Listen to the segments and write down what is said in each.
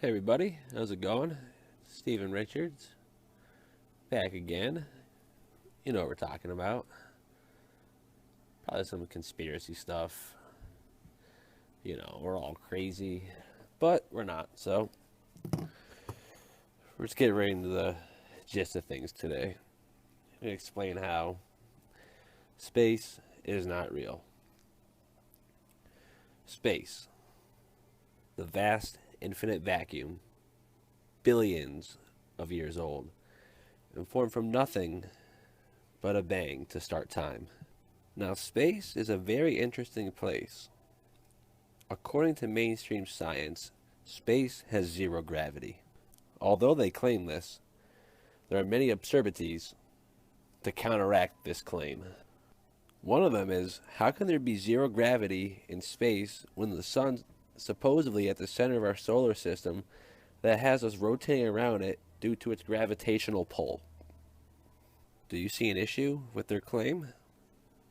Hey everybody, how's it going? Steven Richards, back again. You know what we're talking about. Probably some conspiracy stuff. We're all crazy, but we're not. So, we're just getting right into the gist of things today. I'm going to explain how space is not real. Space, the vast, infinite vacuum, billions of years old, and formed from nothing but a bang to start time. Now, space is a very interesting place. According to mainstream science, space has zero gravity. Although they claim this, there are many absurdities to counteract this claim. One of them is, how can there be zero gravity in space when the sun's supposedly at the center of our solar system that has us rotating around it due to its gravitational pull? Do you see an issue with their claim?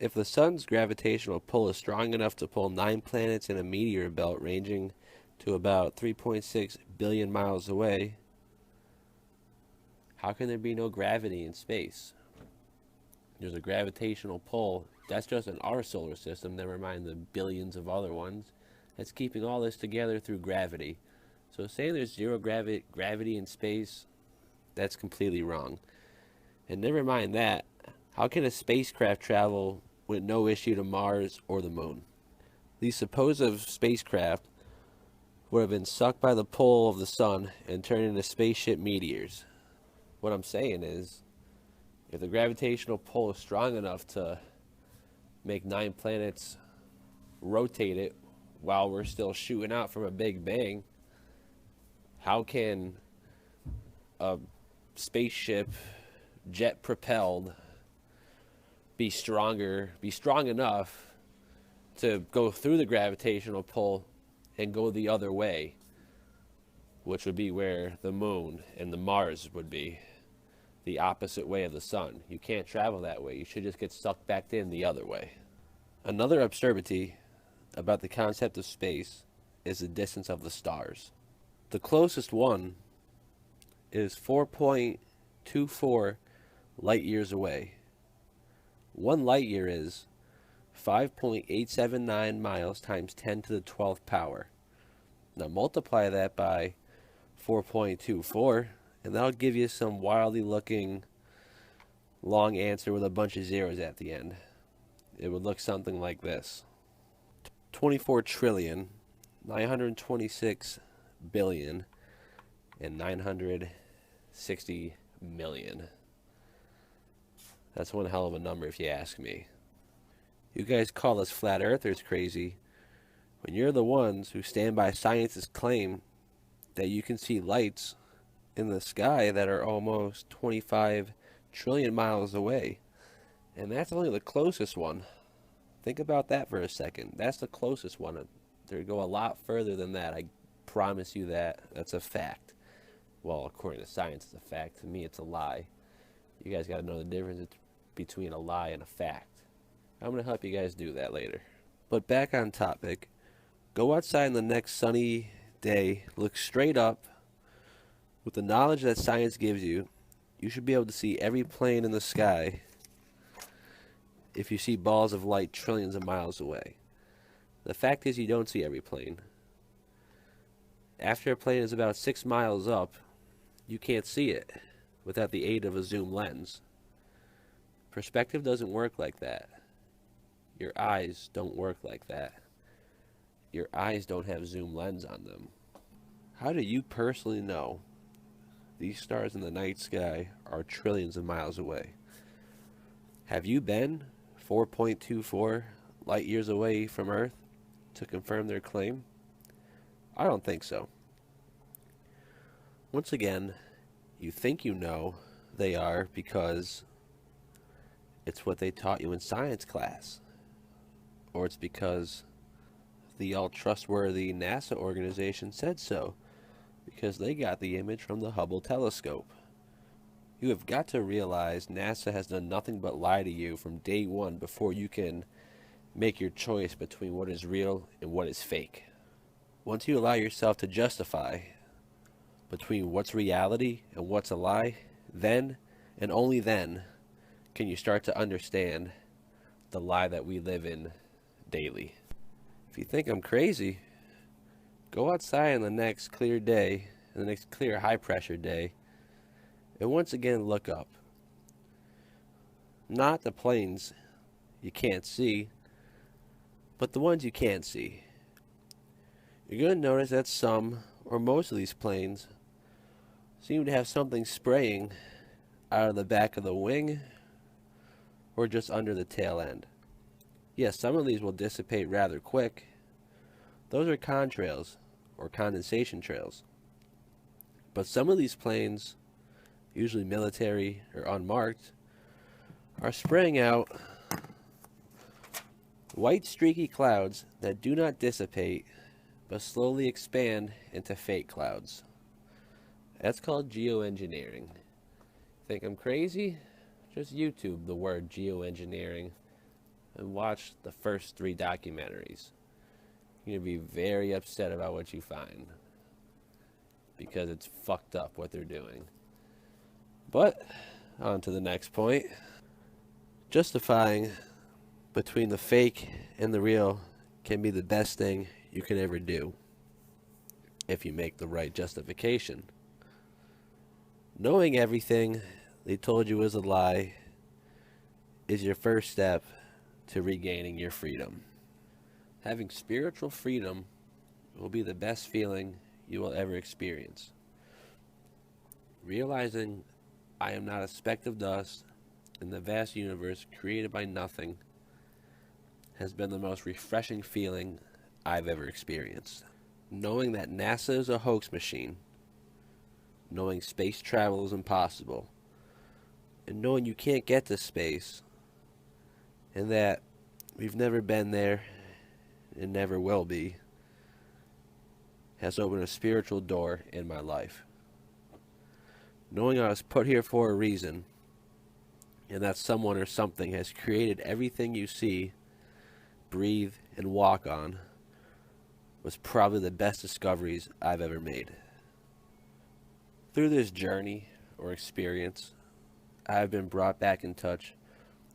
If the sun's gravitational pull is strong enough to pull 9 planets in a meteor belt ranging to about 3.6 billion miles away, how can there be no gravity in space? There's a gravitational pull. That's just in our solar system, never mind the billions of other ones. That's keeping all this together through gravity. So saying there's zero gravity in space, that's completely wrong. And never mind that, how can a spacecraft travel with no issue to Mars or the moon? These supposed spacecraft would have been sucked by the pull of the sun and turned into spaceship meteors. What I'm saying is, if the gravitational pull is strong enough to make 9 planets rotate it while we're still shooting out from a big bang, how can a spaceship, jet propelled, be strong enough to go through the gravitational pull and go the other way, which would be where the moon and the Mars would be, the opposite way of the sun? You can't travel that way. You should just get sucked back in the other way. Another absurdity about the concept of space is the distance of the stars. The closest one is 4.24 light years away. 1 light year is 5.879 miles times 10 to the 12th power. Now multiply that by 4.24, and that'll give you some wildly looking long answer with a bunch of zeros at the end. It would look something like this: 24 trillion 926 billion and 960 million. That's one hell of a number if you ask me. You guys call us flat earthers crazy when you're the ones who stand by science's claim that you can see lights in the sky that are almost 25 trillion miles away. And that's only the closest one. Think about that for a second. That's the closest one. They go a lot further than that. I promise you that. That's a fact. Well, according to science, it's a fact. To me, it's a lie. You guys got to know the difference between a lie and a fact. I'm going to help you guys do that later. But back on topic. Go outside on the next sunny day, look straight up. With the knowledge that science gives you, you should be able to see every plane in the sky if you see balls of light trillions of miles away. The fact is, you don't see every plane. After a plane is about 6 miles up, you can't see it without the aid of a zoom lens. Perspective doesn't work like that. Your eyes don't work like that. Your eyes don't have zoom lens on them. How do you personally know these stars in the night sky are trillions of miles away? Have you been 4.24 light years away from Earth to confirm their claim? I don't think so. Once again, you think you know they are because it's what they taught you in science class. Or it's because the all-trustworthy NASA organization said so, because they got the image from the Hubble telescope. You have got to realize NASA has done nothing but lie to you from day one before you can make your choice between what is real and what is fake. Once you allow yourself to justify between what's reality and what's a lie, then and only then can you start to understand the lie that we live in daily. If you think I'm crazy, go outside on the next clear day, the next clear high pressure day, and once again look up. Not the planes you can't see, but the ones you can see. You're going to notice that some or most of these planes seem to have something spraying out of the back of the wing or just under the tail end. Yes, some of these will dissipate rather quick. Those are contrails or condensation trails. But some of these planes, usually military or unmarked, are spraying out white streaky clouds that do not dissipate but slowly expand into fake clouds. That's called geoengineering. Think I'm crazy? Just YouTube the word geoengineering and watch the first 3 documentaries. You're going to be very upset about what you find because it's fucked up what they're doing. But on to the next point. Justifying between the fake and the real can be the best thing you can ever do if you make the right justification. Knowing everything they told you was a lie is your first step to regaining your freedom. Having spiritual freedom will be the best feeling you will ever experience. Realizing I am not a speck of dust in the vast universe created by nothing has been the most refreshing feeling I've ever experienced. Knowing that NASA is a hoax machine, knowing space travel is impossible, and knowing you can't get to space, and that we've never been there and never will be, has opened a spiritual door in my life. Knowing I was put here for a reason, and that someone or something has created everything you see, breathe, and walk on, was probably the best discoveries I've ever made. Through this journey or experience, I have been brought back in touch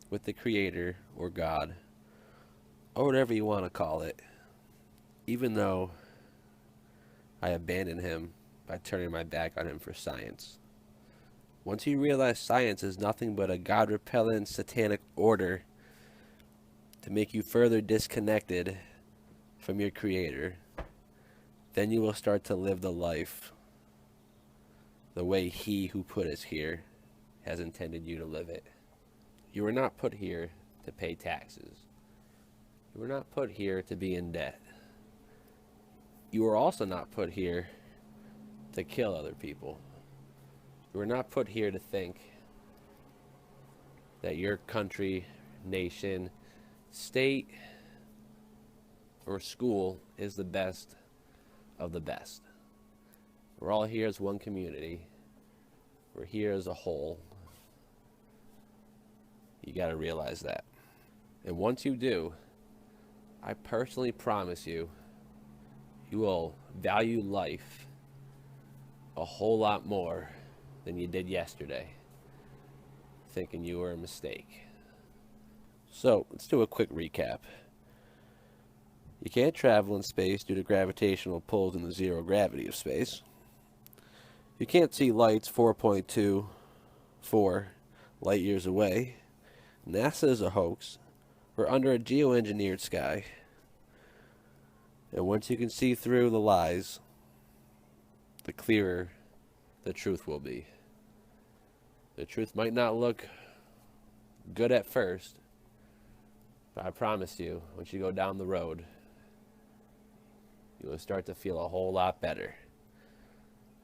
with the Creator or God, or whatever you want to call it, even though I abandoned him by turning my back on him for science. Once you realize science is nothing but a God-repellent satanic order to make you further disconnected from your Creator, then you will start to live the life the way He who put us here has intended you to live it. You were not put here to pay taxes. You were not put here to be in debt. You were also not put here to kill other people. You were not put here to think that your country, nation, state, or school is the best of the best. We're all here as one community. We're here as a whole. You got to realize that. And once you do, I personally promise you, you will value life a whole lot more than you did yesterday, thinking you were a mistake. So, let's do a quick recap. You can't travel in space due to gravitational pulls in the zero gravity of space. You can't see lights 4.24 light years away. NASA is a hoax. We're under a geoengineered sky. And once you can see through the lies, the clearer the truth will be. The truth might not look good at first, but I promise you, once you go down the road, you will start to feel a whole lot better.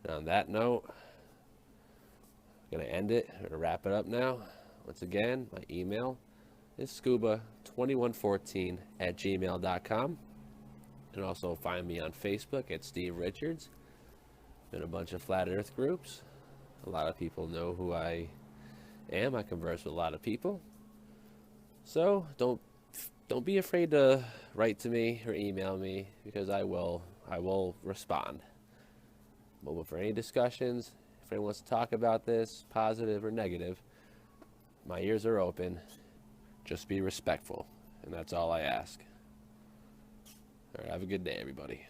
And on that note, I'm going to end it. I'm going to wrap it up now. Once again, my email is scuba2114@gmail.com. And also find me on Facebook at Steve Richards. In a bunch of flat earth groups. A lot of people know who I am. I converse with a lot of people. So don't be afraid to write to me or email me, because I will respond. But for any discussions, if anyone wants to talk about this, positive or negative, my ears are open. Just be respectful, and that's all I ask. All right, have a good day, everybody.